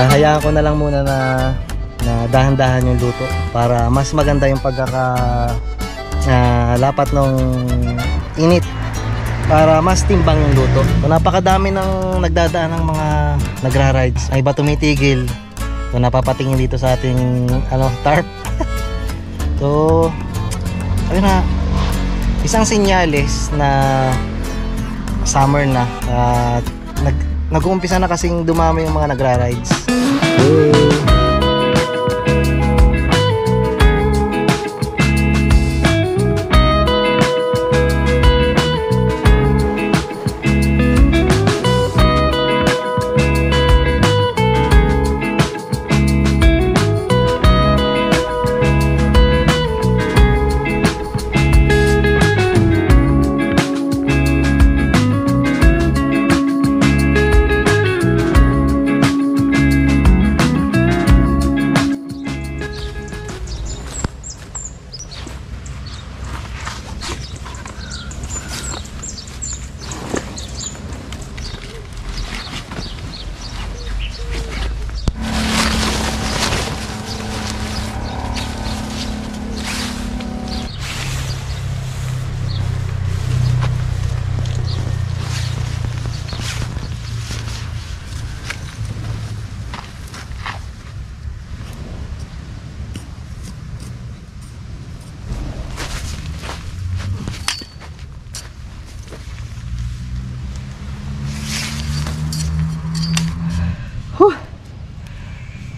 Hayaan ko na lang muna na dahan-dahan yung luto para mas maganda yung lapat ng init, para mas timbang yung luto. So, napakadami ng nagdadaan ng mga nagra-rides, ay iba tumitigil. So, napapatingin dito sa ating tarp. So ayun na, isang senyales na summer na at nag-uumpisa na kasing dumami yung mga nagra-rides. Whew.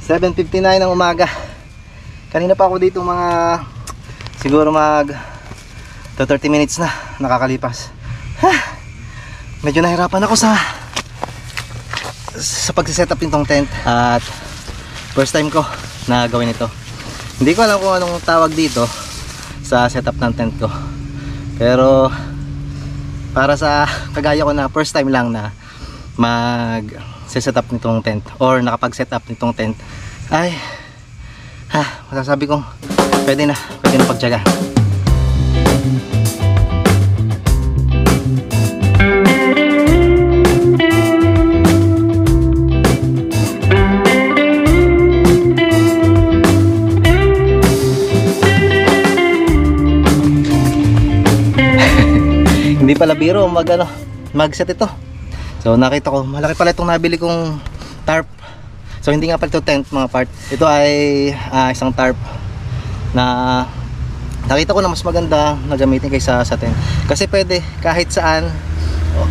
7:59 ng umaga. Kanina pa ako dito siguro 30 minutes na nakakalipas. Medyo nahirapan ako sa pag-set up nitong tent at first time ko na gawin ito. Hindi ko alam kung anong tawag dito sa setup ng tent ko, pero para sa kagaya ko na first time lang na set up nitong tent or nakapag-set up nitong tent, ay masasabi kong pwede na pagtiyaga. Hindi pala biro mag-set ito. So nakita ko malaki pala itong nabili kong tarp. So hindi nga pala ito tent mga part. Ito ay isang tarp na nakita ko na mas maganda na gamitin kaysa sa tent. Kasi pwede kahit saan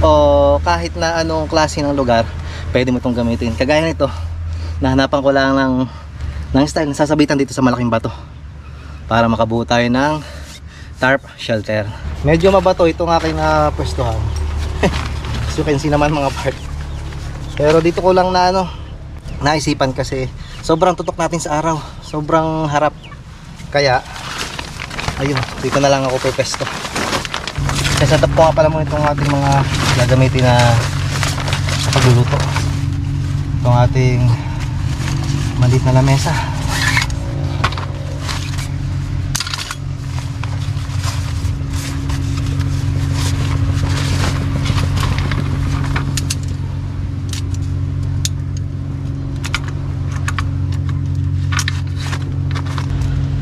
o kahit na anong klase ng lugar, pwede mo itong gamitin. Kagaya nito, nahanapan ko lang ng style na sasabitan dito sa malaking bato para makabuo tayo ng tarp shelter. Medyo mabato itong aking pwestuhan. As you can see naman mga part. Pero dito ko lang naisipan kasi sobrang tutok natin sa araw, sobrang harap. Kaya ayun, dito na lang ako pwesto. Kasi set up ko nga pala muna itong ating mga gagamitin na pagluluto. Itong ating maliit na lamesa.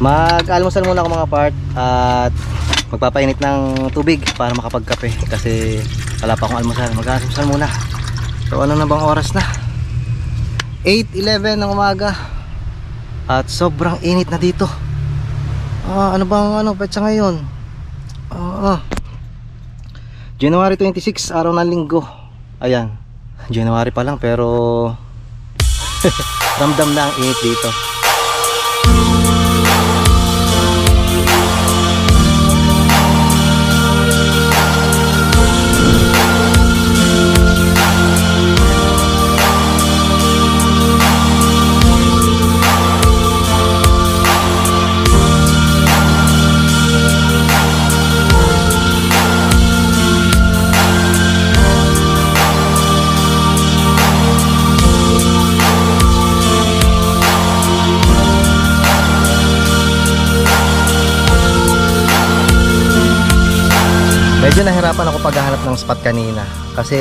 Mag-almusal muna ako mga part at magpapainit ng tubig para makapagkape kasi wala pa akong almusal. Mag-almusal muna. So ano na bang oras na? 8:11 ng umaga at sobrang init na dito. Ano bang petsa ngayon? January 26, araw ng linggo. Ayan, January pa lang pero ramdam na ang init dito. Medyo nahirapan ako paghahanap ng spot kanina kasi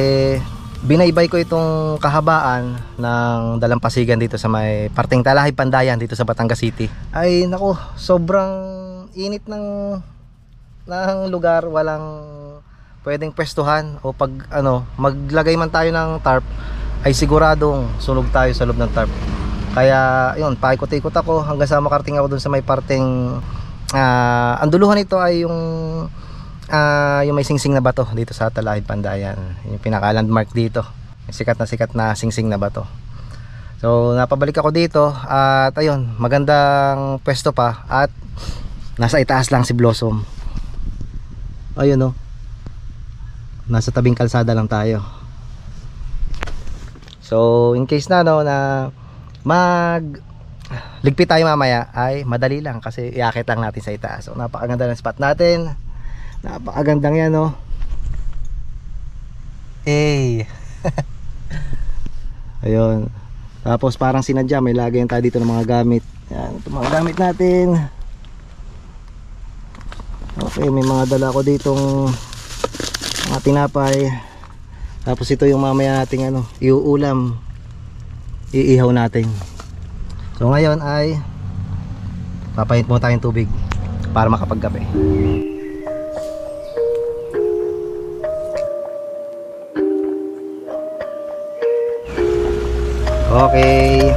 binaybay ko itong kahabaan ng dalampasigan dito sa may parteng Talahib Pandayan dito sa Batangas City, ay nako, sobrang init ng lugar. Walang pwedeng pwestuhan o pag maglagay man tayo ng tarp ay siguradong sunog tayo sa loob ng tarp. Kaya yun, paikot-ikot ako hanggang sa makarating ako dun sa may parteng ang duluhan nito ay yung may singsing na bato dito sa Talahib Pandayan. Yung pinaka landmark dito, yung sikat na singsing na bato. So napabalik ako dito at ayun, magandang pwesto pa at nasa itaas lang si Blossom. Ayun, nasa tabing kalsada lang tayo. So in case na na ligpit tayo mamaya, ay madali lang kasi iakit lang natin sa itaas. So napakaganda ng spot natin. Napakagandang yan, ayun. Tapos parang sinadya, may lagayan tayo dito ng mga gamit. Yan, ito mga gamit natin. Okay, may mga dala ko ditong mga tinapay. Tapos ito yung mamaya nating iuulam, iihaw natin. So ngayon ay papainit mo tayong tubig para makapagkape. Okay.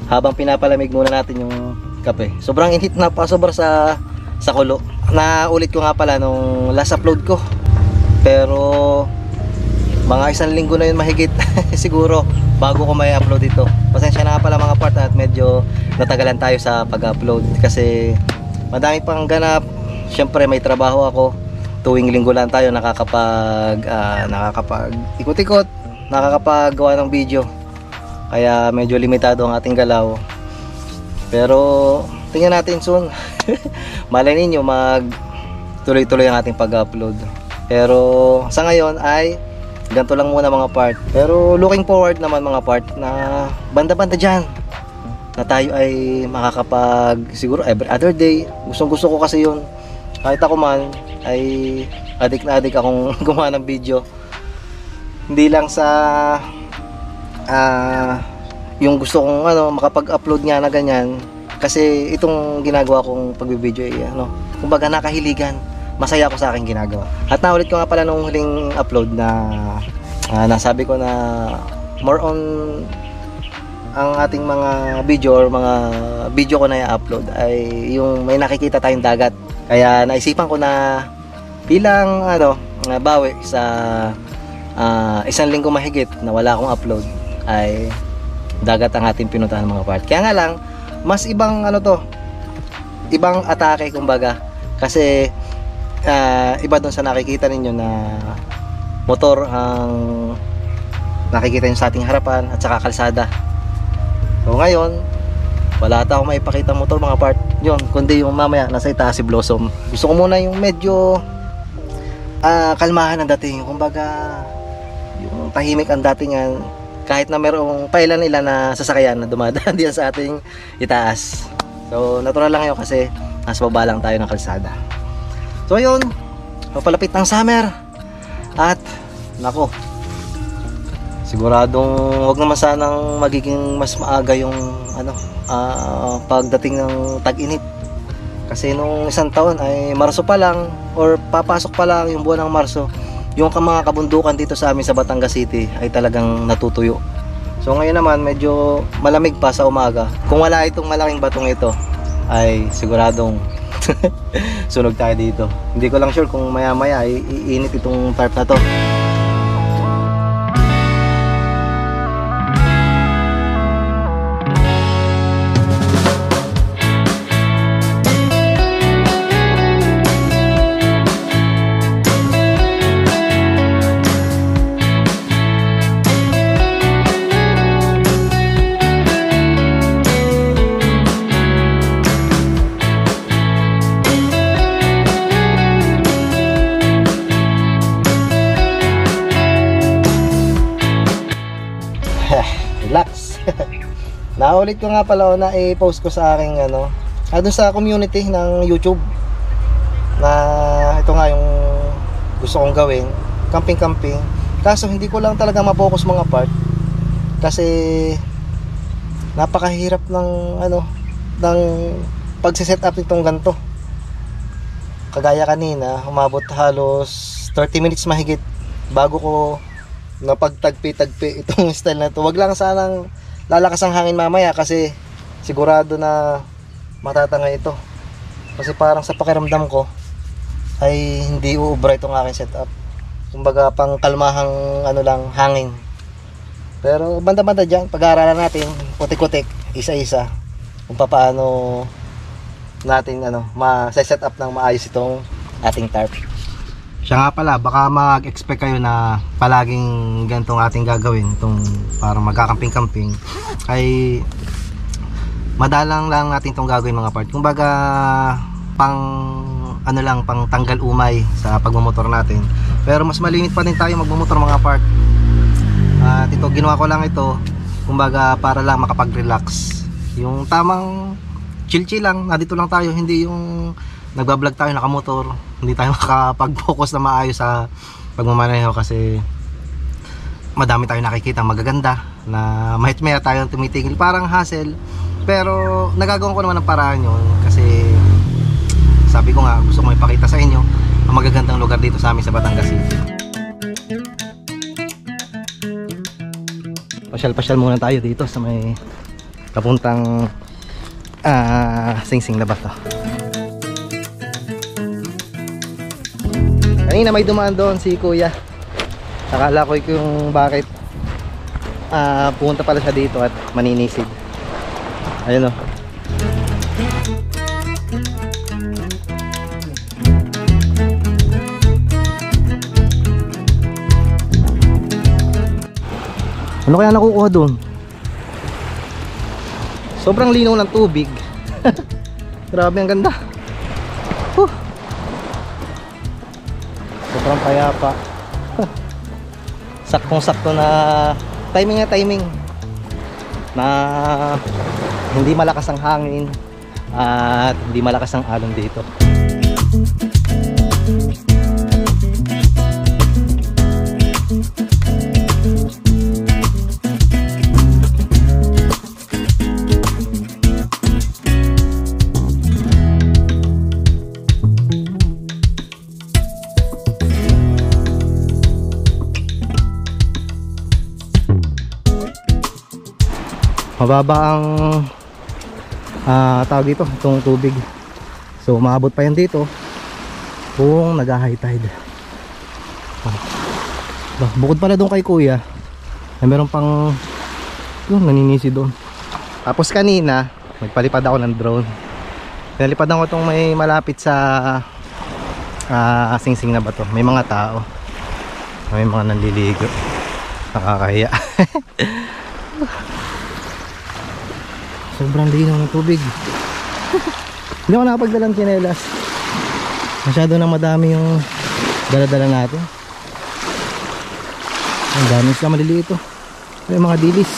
Habang pinapalamig muna natin yung kape. Sobrang init na, pasobra sa kulo. Naulit ko nga pala nung last upload ko. Pero mga 1 linggo na yun mahigit siguro bago ko may upload ito. Pasensya na nga pala mga part at medyo natagalan tayo sa pag-upload kasi madami pang ganap. Syempre may trabaho ako. Tuwing linggo lang tayo nakakapag ikot-ikot, nakakapagawa ng video. Kaya medyo limitado ang ating galaw. Pero tingnan natin soon. Malay ninyo mag tuloy-tuloy ang ating pag-upload. Pero sa ngayon ay ganito lang muna mga part. Pero looking forward naman mga part na banda-banda dyan na tayo ay makakapag siguro every other day. Gusto ko kasi yun. Kahit ako man ay adik na adik akong gumawa ng video. Hindi lang sa yung gusto kong makapag-upload nga na ganyan, kasi itong ginagawa kong pagbibideo ay kumbaga nakahiligan, masaya ako sa aking ginagawa. At naulit ko nga pala nung huling upload na nasabi ko na more on ang ating mga video or mga video ko na i-upload ay yung may nakikita tayong dagat. Kaya naisipan ko na bilang bawi sa 1 linggo mahigit na wala akong upload ay dagat ang ating pinuntahan mga part. Kaya nga lang mas ibang ibang atake kumbaga, kasi iba doon sa nakikita ninyo na motor ang nakikita nyo sa ating harapan at saka kalsada. So ngayon wala ata akong maipakita motor mga part yun, kundi yung mamaya nasa itaas si Blossom. Gusto ko muna yung medyo kalmahan ang dating, kumbaga yung tahimik ang datingan. Kahit na merong pailan-ilan na sasakyan na dumadaan diyan sa ating itaas. So natural lang yun kasi nasa baba lang tayo ng kalsada. So yun, papalapit ng summer. At nako, siguradong wag naman sanang magiging mas maaga yung pagdating ng tag-init. Kasi nung isang taon ay Marso pa lang or papasok pa lang yung buwan ng Marso, yung mga kabundukan dito sa amin sa Batangas City ay talagang natutuyo. So ngayon naman medyo malamig pa sa umaga. Kung wala itong malaking batong ito ay siguradong sunog tayo dito. Hindi ko lang sure kung maya maya ay iinit itong tarp na to. relax. Naulit ko nga pala na i-post ko sa aking ano, doon sa community ng YouTube na ito nga yung gusto kong gawin, camping. Kaso hindi ko lang talaga ma-focus mga part kasi napakahirap ng ano, ng pagse-set up nitong ganito. Kagaya kanina, umabot halos 30 minutes mahigit bago ko napagtagpi-tagpi itong style na to. Wag lang sanang lalakas ang hangin mamaya kasi sigurado na matatangay ito. Kasi parang sa pakiramdam ko ay hindi uubra itong aking setup. Kumbaga pang kalmahang ano lang, hangin. Pero banda-banda dyan, pag-aaralan natin kutik-kutik, isa-isa kung paano natin ano, ma-set up ng maayos itong ating tarp. Siya nga pala, baka mag-expect kayo na palaging ganitong ating gagawin, itong parang magkakamping-camping, ay madalang lang natin itong gagawin mga part. Kumbaga pang ano lang, pang tanggal umay sa pagmumotor natin. Pero mas malimit pa din tayo magmumotor mga part. At ito, ginawa ko lang ito kumbaga para lang makapag-relax, yung tamang chill lang, nandito lang tayo, hindi yung nagbablog tayo nakamotor, hindi tayo makapag-focus na maayos sa pagmamaneho kasi madami tayo nakikita magaganda na mahit maya tayo tumitigil, parang hassle. Pero nagagawa ko naman ng paraan yun kasi sabi ko nga, gusto ko ipakita sa inyo ang magagandang lugar dito sa amin sa Batangas City. Pasyal-pasyal muna tayo dito sa may papuntang Singsing na Bato. Kanina may dumaan doon si kuya, akala ko yung bakit pumunta pala siya dito at maninisid. Ayun o. Ano kaya nakukuha doon? Sobrang linaw ng tubig. Grabe, ang ganda. Sobrang payapa. Saktong-sakto na timing na hindi malakas ang hangin at hindi malakas ang alon dito. Mababa ang tawag dito, itong tubig. So maabot pa yan dito kung nag-high tide. Bukod pala doon kay kuya na meron pang yun, naninisi doon. Tapos kanina nagpalipad ako ng drone. Nalipadan ko itong may malapit sa Singsing na Bato. May mga tao, may mga nanliligo, nakakahiya. Sobrang linaw ng tubig. Hindi ako nakapagdalang tsinelas. Masyado na madami yung dala-dala natin. Ang dami sila maliliit ito. May mga dilis.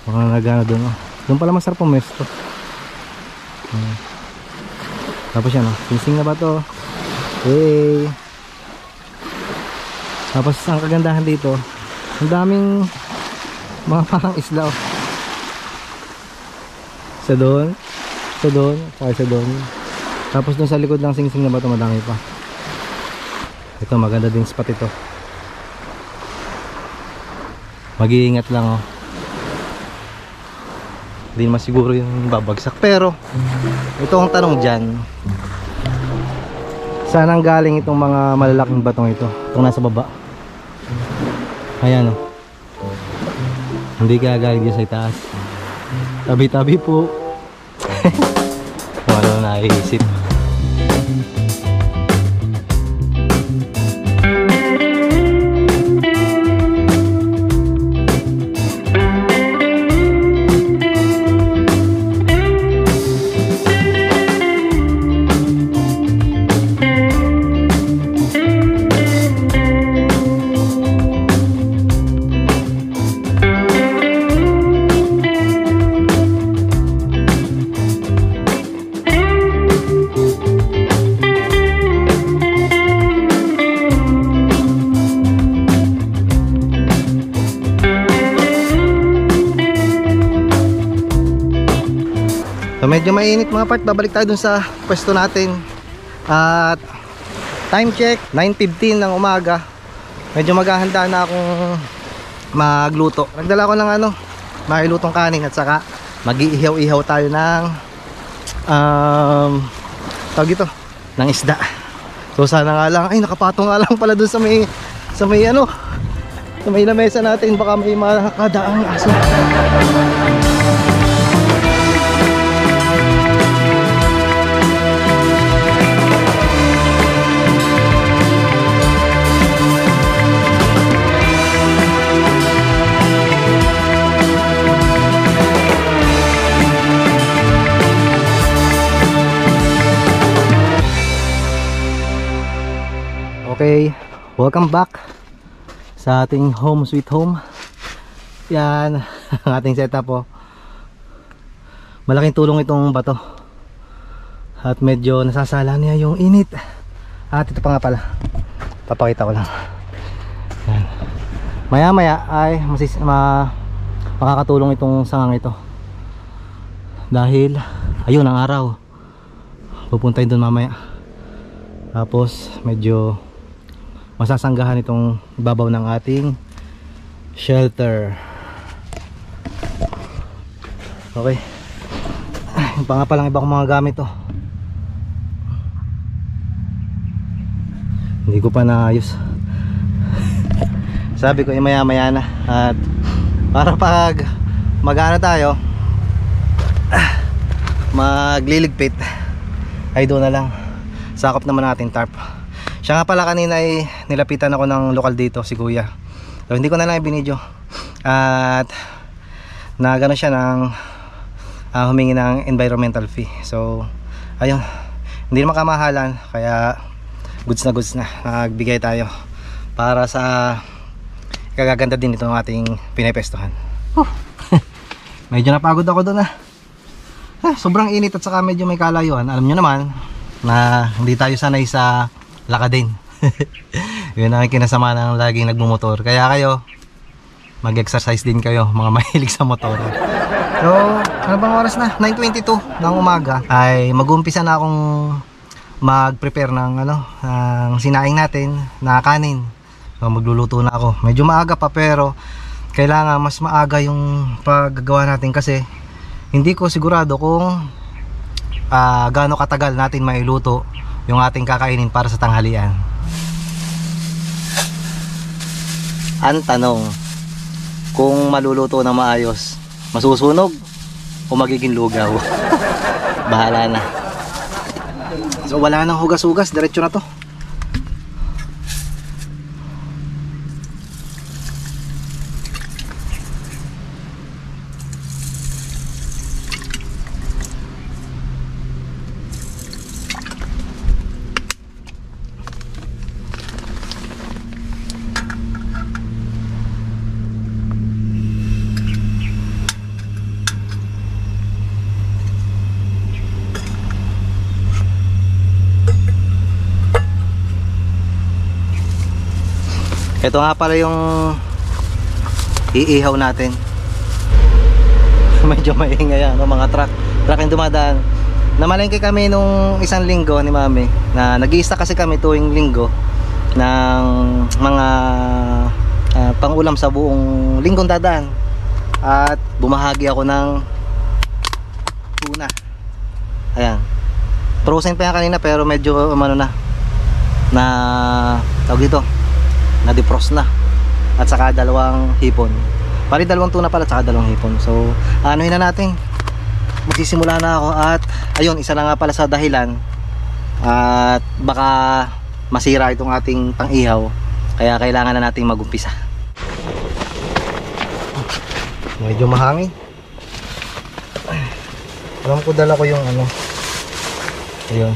Mga nagano doon. Doon pala masarap ang mesto. Tapos yan, Singsing na Bato. Hey. Tapos ang kagandahan dito, ang daming mga parang isla. Sa doon, saka sa doon. Tapos doon sa likod ng Singsing na Bato madami pa. Ito maganda din spot ito. Mag-iingat lang oh. Hindi naman siguro yung babagsak. Pero ito ang tanong dyan, saan ang galing itong mga malalaking batong ito? Itong nasa baba. Ayan o. Hindi gagaling dyan sa itaas. Tabi-tabi po. Kung ano naiisip. medyo mainit mga part. Babalik tayo dun sa pwesto natin. At time check 9:15 ng umaga. Medyo maghahanda na akong magluto. Nagdala ko ng mailutong kanin at saka mag-iihaw-ihaw tayo ng tawag ito, ng isda. So sana nga lang, ay nakapatong nga lang pala dun sa may sa may lamesa natin, baka may makadaang aso. Okay, welcome back sa ating home sweet home. Yan ang ating setup po. Malaking tulong itong bato. At medyo nasasala niya yung init. At ito pa nga pala, papakita ko lang. Yan. Maya maya ay makakatulong itong sangang ito. Dahil ayun ang araw. Pupuntahin doon mamaya. Tapos medyo masasanggahan itong babaw ng ating shelter. Okay. Yung pa nga palang iba kong mga gamit to. Hindi ko pa naayos. Sabi ko maya maya na. At para pag mag-ano tayo, magliligpit, ay doon na lang. Sakop naman natin tarp. Siya nga pala, kanina ay nilapitan ako ng lokal dito, si kuya. So hindi ko na lang ibinidyo. At na gano'n siya ng humingi ng environmental fee. So ayun, hindi naman kamahalan, kaya goods na nagbigay tayo para sa kagaganda din itong ating pinepestuhan. Medyo napagod ako doon sobrang init at saka medyo may kalayuan. Alam nyo naman na hindi tayo sanay sa lakadin. Yun ang kinasama ng laging nagmumotor. Kaya kayo mag-exercise din kayo, mga mahilig sa motor. So ano bang oras na? 9:22 ng umaga ay mag-uumpisa na akong mag-prepare ng ng sinaing natin na kanin. So magluluto na ako. Medyo maaga pa, pero kailangan mas maaga yung paggagawa natin kasi hindi ko sigurado kung gaano katagal natin mailuto yung ating kakainin para sa tanghalian. Ang tanong, kung maluluto na maayos, masusunog o magiging lugaw? Bahala na. So wala nang hugas-hugas, diretso na to. Ito nga pala yung iihaw natin. Medyo maingay mga truck yung dumadaan. Namalengke kami nung isang linggo ni mami, na nag-iista kasi kami tuwing linggo ng mga pangulam sa buong linggong dadaan. At bumahagi ako ng tuna. Ayan, frozen pa yan kanina, pero medyo na tawag dito, na defrost na. At saka dalawang hipon. Pari dalawang tuna pala, at saka dalawang hipon. So anuhin na natin. Magsisimula na ako. At ayun, isa na nga pala sa dahilan at baka masira itong ating pang-ihaw, kaya kailangan na nating mag-umpisa. Medyo mahangin. Alam ko, dala ko yung ayun,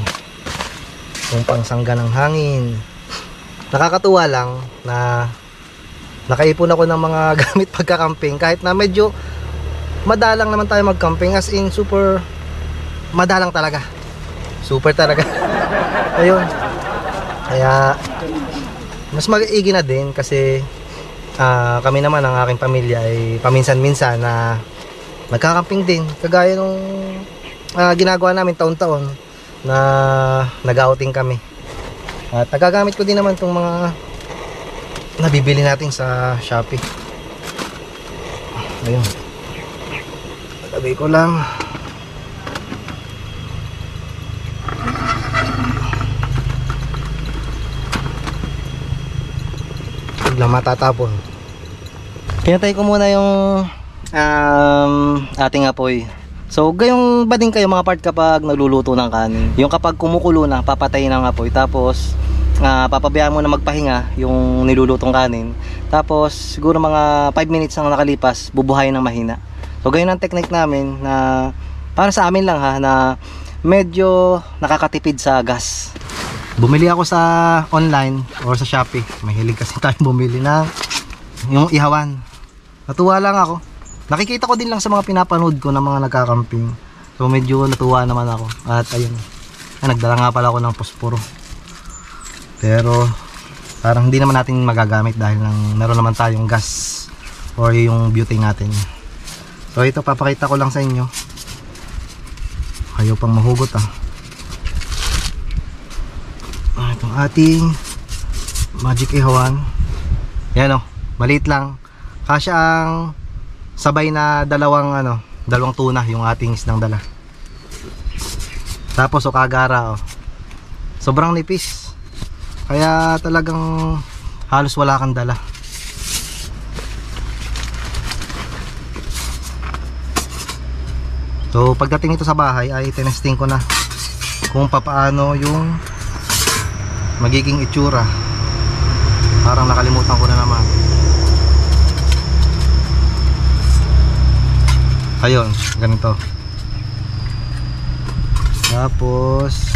yung pangsangga ng hangin. Nakakatuwa lang na nakaipon ako ng mga gamit pagka-camping, kahit na medyo madalang naman tayo mag-camping, as in super madalang talaga, super talaga. Ayun, kaya mas mag-iigi na din kasi kami naman, ang aking pamilya, ay paminsan-minsan na nagka-camping din, kagaya nung ginagawa namin taon-taon na nag-outing kami. At nagagamit ko din naman itong mga nabibili natin sa Shopee. Ayun. Lagay ko lang. Biglang matatapon. Pinatay ko muna yung ating apoy. So gayong ba din kayo mga part kapag nagluluto ng kanin? Yung kapag kumukulo na, papatayin ang apoy. Tapos papabayaan mo na magpahinga yung nilulutong kanin. Tapos siguro mga 5 minutes ang nakalipas, bubuhayin ng mahina. So gayon ang technique namin na para sa amin lang ha, na medyo nakakatipid sa gas. Bumili ako sa online or sa Shopee. Mahilig kasi tayong bumili ng yung ihawan. Natuwa lang ako. Nakikita ko din lang sa mga pinapanood ko ng mga nagkakamping. So medyo natuwa naman ako. At ayun, nagdala nga pala ako ng posporo. Pero parang hindi naman natin magagamit dahil meron naman tayong gas or yung butane natin. So ito, papakita ko lang sa inyo. Ayaw pang mahugot itong ating magic ihawan. Yan maliit lang. Kasya ang sabay na dalawang tuna yung ating isdang dala. Tapos kagara sobrang nipis. Kaya talagang halos wala kang dala. So pagdating ito sa bahay ay tinesting ko na kung papaano yung magiging itsura. Parang nakalimutan ko na naman. Ayun, ganito. Tapos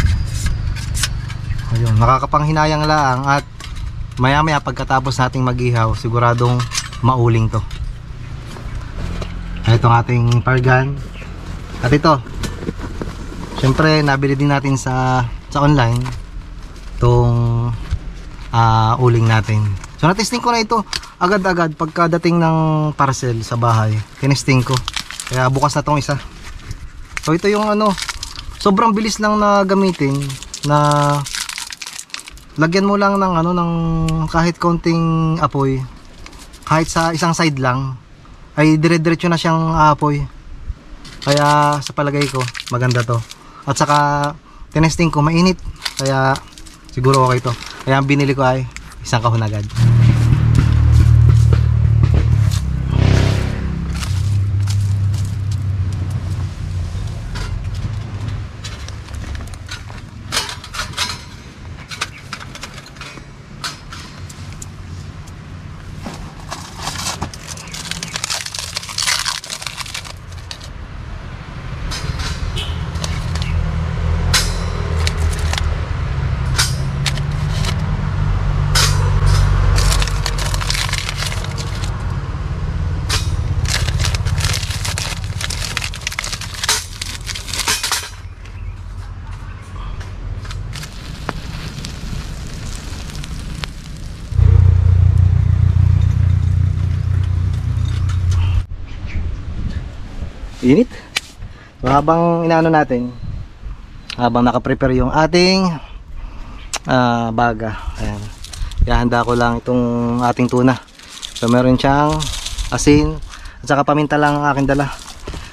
ayun, nakakapanghinayang lang. At maya maya pagkatapos nating mag-ihaw, siguradong mauling to. Ito ang ating pargan. At ito, syempre nabili din natin sa online itong uling natin. So natesting ko na ito agad-agad pagkadating ng parcel sa bahay. Tinesting ko. Kaya bukas na tong isa. So ito yung sobrang bilis lang na gamitin, na lagyan mo lang ng ng kahit konting apoy, kahit sa isang side lang ay dire-diretso na siyang apoy. Kaya sa palagay ko maganda to. At saka tinesting ko mainit, kaya siguro okay to. Kaya ang binili ko ay isang kahon agad. Init. So habang natin, habang nakaprepare yung ating baga, ayan, ihahanda ko lang itong ating tuna. So meron siyang asin at saka paminta lang ang aking dala.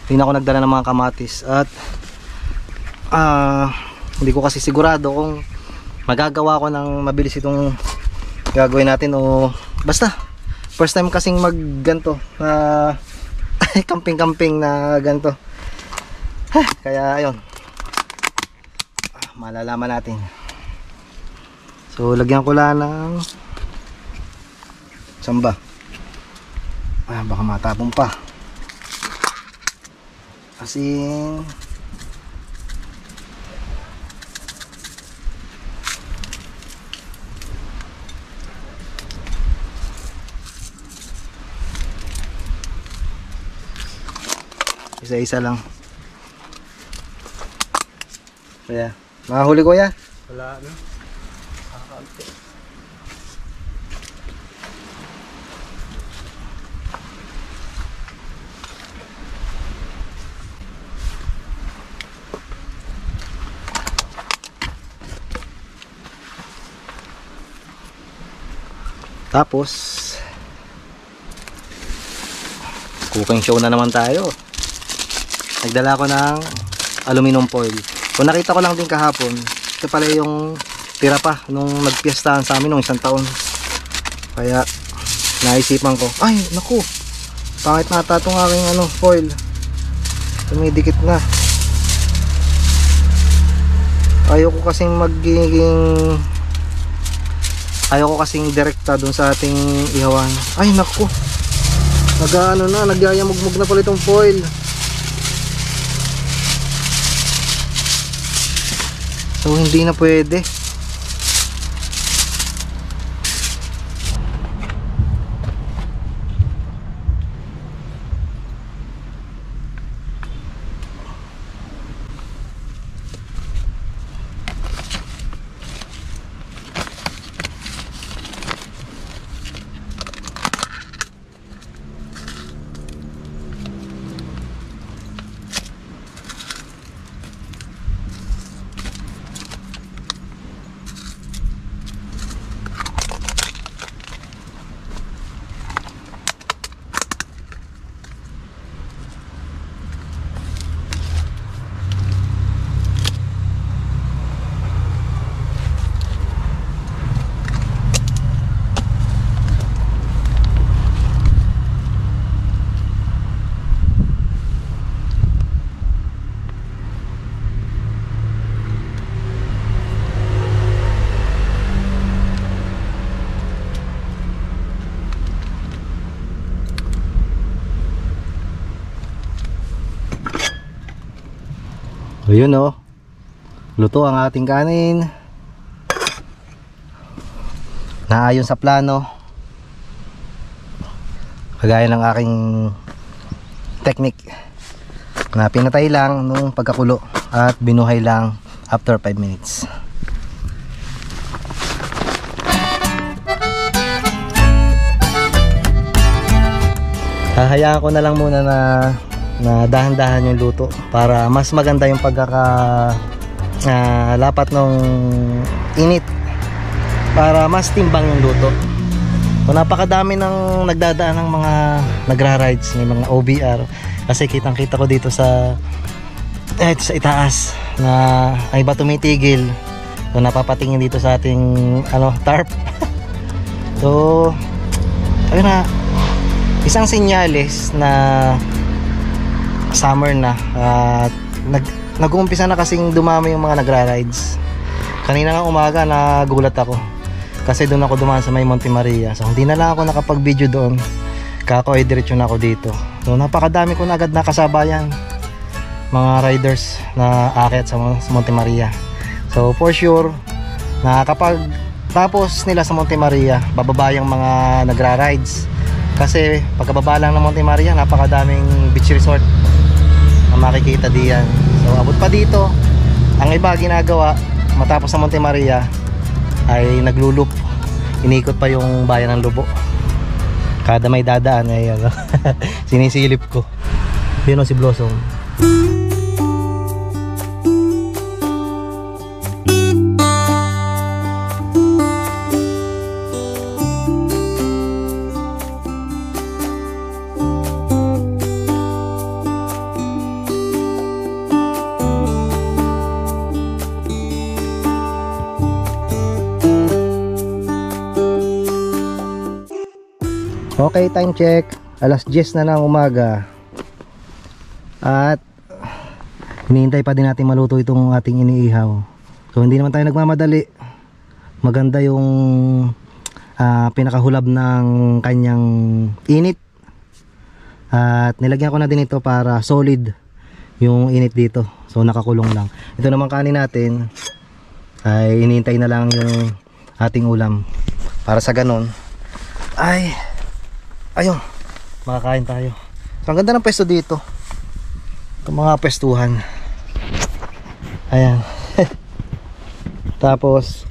Hindi na ako nagdala ng mga kamatis. At hindi ko kasi sigurado kung magagawa ko ng mabilis itong gagawin natin o basta first time kasing magganto na camping-camping na ganito. Kaya ayun, malalaman natin. So lagyan ko lang ng samba. Baka matapon pa. Asin. Isa-isa lang. Kaya, mahuli ko ya? Wala na. Kakaunti. Tapos cooking show na naman tayo. Nagdala ko ng aluminum foil. Kung nakita ko lang din kahapon, ito pala yung tira pa nung nagpiestahan sa amin nung isang taon. Kaya naisipan ko, ay naku, pangit na ata itong aking foil. Tumidikit na. Ayoko kasing direkta dun sa ating ihawan. Ay naku, nagyayamugmug na pala itong foil. So hindi na pwede. So yun luto ang ating kanin. Naayon sa plano. Kagaya ng aking technique na pinatay lang nung pagkakulo at binuhay lang after 5 minutes. Hahayaan ko na lang muna na dahan-dahan yung luto para mas maganda yung lapat ng init, para mas timbang yung luto. So, napakadami ng nagdadaan ng mga nagra-rides, may mga OBR, kasi kitang-kita ko dito sa itaas na ay iba tumitigil. So napapatingin dito sa ating tarp. So ayun na, isang senyales na summer na at nag-uumpisa na kasing dumami yung mga nagra-rides. Kanina nga umaga nagulat ako kasi doon ako dumaan sa may Monte Maria, so hindi na lang ako nakapag-video doon, kako ay diretso na ako dito. So napakadami ko na agad nakasabayan mga riders na aakyat sa Monte Maria. So for sure na kapag tapos nila sa Monte Maria, bababa yung mga nagra-rides, kasi pagkababa lang ng Monte Maria napakadaming beach resort na makikita diyan. So abot pa dito, ang iba ginagawa matapos sa Monte Maria ay naglulup, inikot pa yung bayan ng Lubo. Kada may dadaan ay sinisilip ko. Yun si Blossom. Okay, time check. Alas 10 na ng umaga. At hinihintay pa din natin maluto itong ating iniihaw. So hindi naman tayo nagmamadali. Maganda yung pinakahulab ng kanyang init. At nilagyan ko na din ito para solid yung init dito. So nakakulong lang. Ito naman kanin natin ay hinihintay na lang yung ating ulam. Para sa ganon ay ayun, makakain tayo. So ang ganda ng pwesto dito. Itong mga pwestuhan. Ayan. Tapos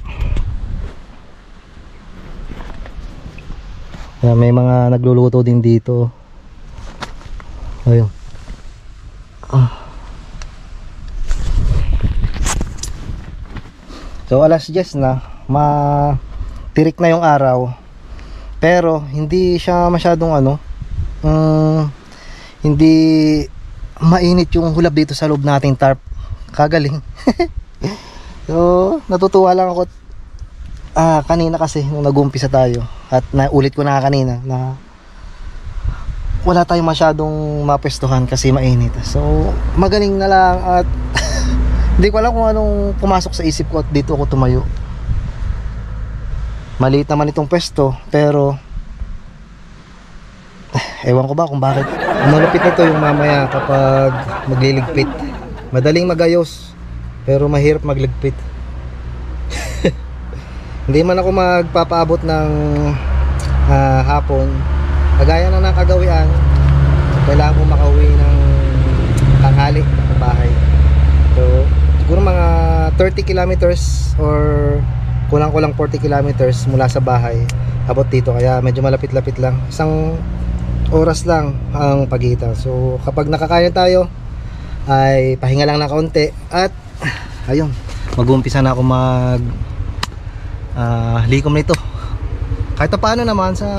may mga nagluluto din dito. Ayun. So alas 10 na, tirik na yung araw. Pero hindi siya masyadong hindi mainit yung hulab dito sa loob nating tarp. Kagaling. So natutuwa lang ako kanina kasi nung nag-umpisa tayo, at naulit ko na kanina na wala tayong masyadong mapestuhan kasi mainit. So magaling na lang at hindi ko alam kung anong pumasok sa isip ko at dito ako tumayo. Maliit naman itong pwesto pero ewan ko ba kung bakit malupit na to yung mamaya kapag magliligpit. Madaling magayos pero mahirap magligpit. Hindi man ako magpapaabot ng hapon. Kagaya na nakagawian, kailangan ko makauwi ng tanghali sa bahay. So siguro mga 30 kilometers or kulang-kulang 40 kilometers mula sa bahay abot dito, kaya medyo malapit-lapit lang. Isang oras lang ang pagitan. So kapag nakakaya tayo ay pahinga lang na kaunti at ayun, mag-uumpisa na ako likom nito. Kahit paano naman sa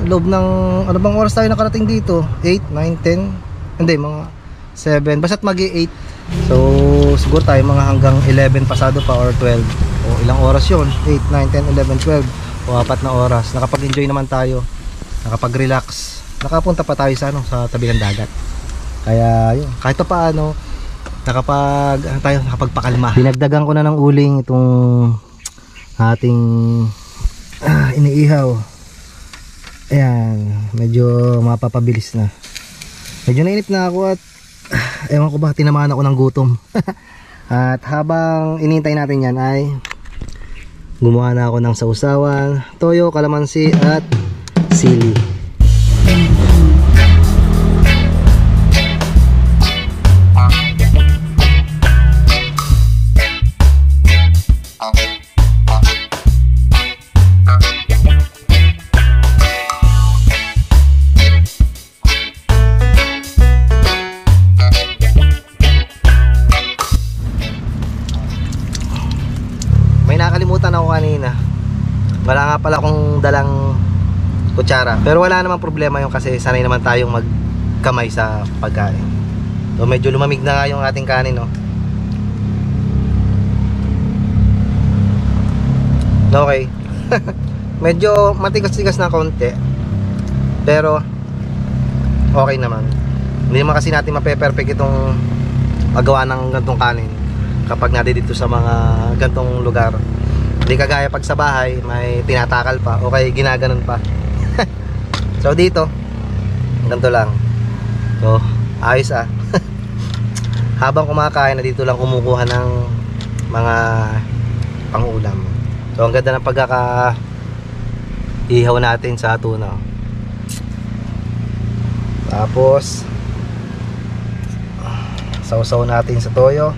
loob ng ano bang oras tayo nakarating dito? 8, 9, 10, hindi mga 7, basta't magi 8. So siguro tayo mga hanggang 11 pasado pa or 12. O ilang oras yun? 8, 9, 10, 11, 12. O 4 na oras. Nakapag-enjoy naman tayo. Nakapag-relax. Nakapunta pa tayo sa sa tabi ng dagat. Kaya yun, kahit paano nakapagpakalma. Dinagdagan ko na ng uling itong ating iniihaw. Ayan, medyo mapapabilis na. Medyo nainip na ako at ewan ko ba, tinamaan ako ng gutom. At habang inintay natin yan ay gumawa na ako ng sausawan, toyo, kalamansi at sili. Kanina wala nga pala akong dalang kutsara, pero wala namang problema yung kasi sanay naman tayong magkamay sa pagkain. So medyo lumamig na nga yung ating kanin, no? Okay. Medyo matigas-tigas na konti pero okay naman. Hindi naman kasi natin mape-perfect itong magawa ng gantong kanin kapag dito sa mga gantong lugar. Hindi kagaya pag sa bahay may tinatakal pa o kaya ginaganon pa. So dito ganito lang. So ayos Habang kumakain na dito lang kumukuha ng mga pang-ulam. So ang ganda ng pagkaka-ihaw natin sa tuna. Tapos sausaw natin sa toyo.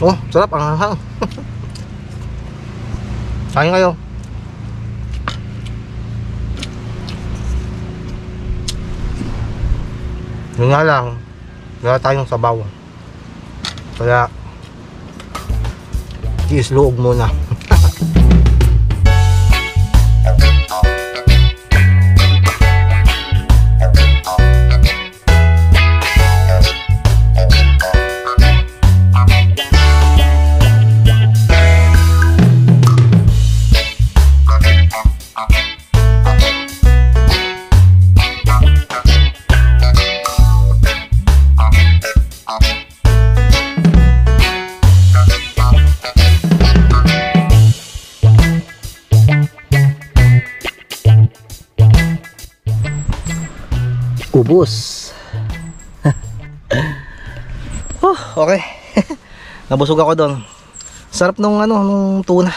Oh, sarap, ang hanghang. Kain kayo. Yun nga lang, wala tayong sabaw. Kaya iisluog muna. Ubus. Okay. Nabusog ako doon. Sarap nung nung tuna.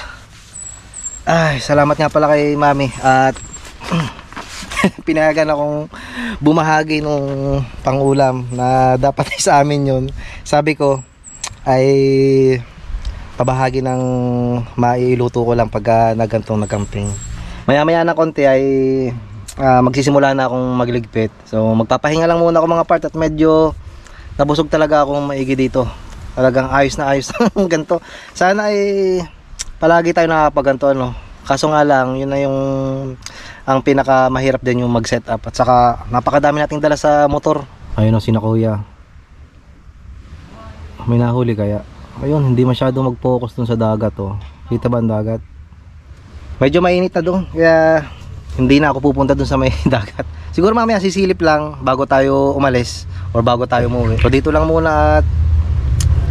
Ay, salamat nga pala kay Mami at pinayagan akong bumahagi nung pangulam na dapat sa amin yun. Sabi ko ay pabahagi ng mailuto ko lang pagka nagantong nagcamping. Maya-maya na konti ay magsisimula na akong magligpit. So magpapahinga lang muna ako mga part at medyo nabusog talaga akong maigi dito. Talagang ayos na ayos ng ganito. Sana ay palagi tayo nakakapaganto ano. Kaso nga lang, yun na yung ang pinaka mahirap din yung mag-set up. At saka napakadami nating dala sa motor. Ayun o, sina kuya. May nahuli kaya. Ayun, hindi masyado mag-focus dun sa dagat oh. Kita ba ang dagat? Medyo mainit na dun, kaya hindi na ako pupunta dun sa may dagat. Siguro mamaya sisilip lang bago tayo umalis or bago tayo umuwi. So dito lang muna at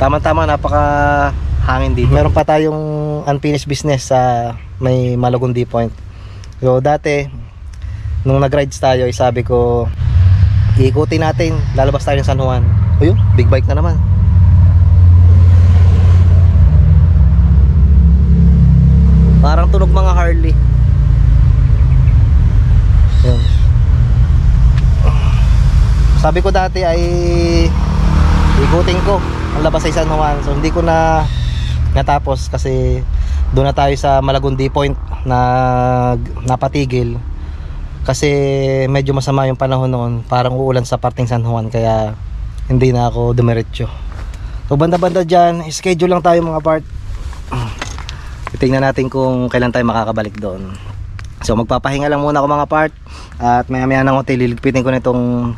tama-tama, napaka hangin dito. Meron pa tayong unfinished business sa may Malagundi Point. So dati nung nag-rides tayo, sabi ko iikutin natin, lalabas tayo ng San Juan. Ayun, big bike na naman. Parang tunog mga Harley. Ayun. Sabi ko dati ay ikutin ko ang labas sa San Juan. So hindi ko na natapos kasi doon na tayo sa Malagundi Point na napatigil kasi medyo masama yung panahon noon, parang uulan sa parting San Juan, kaya hindi na ako dumiretso. So banda-banda dyan, schedule lang tayo mga part. Tingnan natin kung kailan tayo makakabalik doon. So magpapahinga lang muna ako mga part, at maya-maya ng hotel liligpitin ko na itong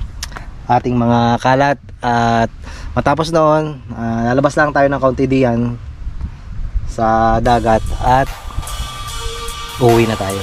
ating mga kalat, at matapos noon lalabas lang tayo ng kaunti diyan sa dagat at uuwi na tayo.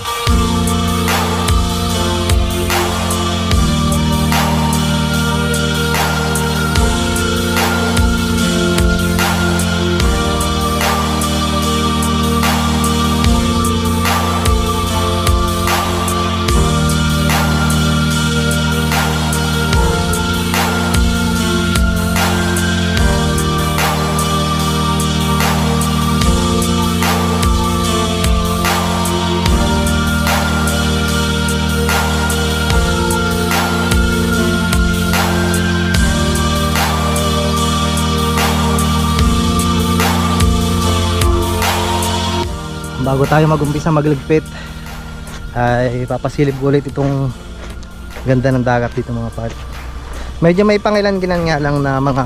Bago tayo mag-umpisa magligpit ay papasilip ko ulit itong ganda ng dagat dito mga part. Medyo may pangilan-ginan nga lang na mga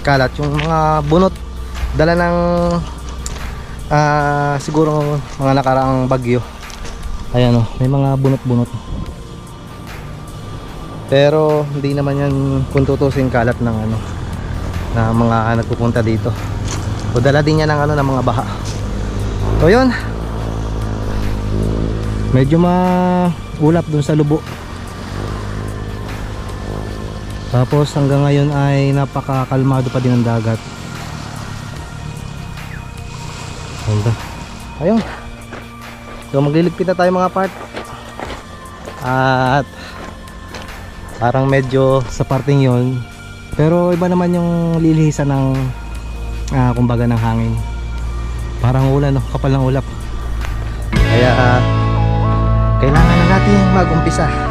kalat, yung mga bunot dala ng siguro mga nakaraang bagyo. Ayan o, may mga bunot-bunot, pero hindi naman yan kung tutusin kalat ng ano, na mga nagpupunta dito. O dala din yan ng ano, ng mga baha. So yun, medyo maulap dun sa lubo. Tapos hanggang ngayon ay napakakalmado pa din ang dagat. Ganda. Ayun. So magliligpit na tayo mga part. At parang medyo sa parting yon, pero iba naman yung lilihisan ng kumbaga ng hangin. Parang ulan, no? Kapal ng ulap. Kaya kailangan na natin mag-umpisa.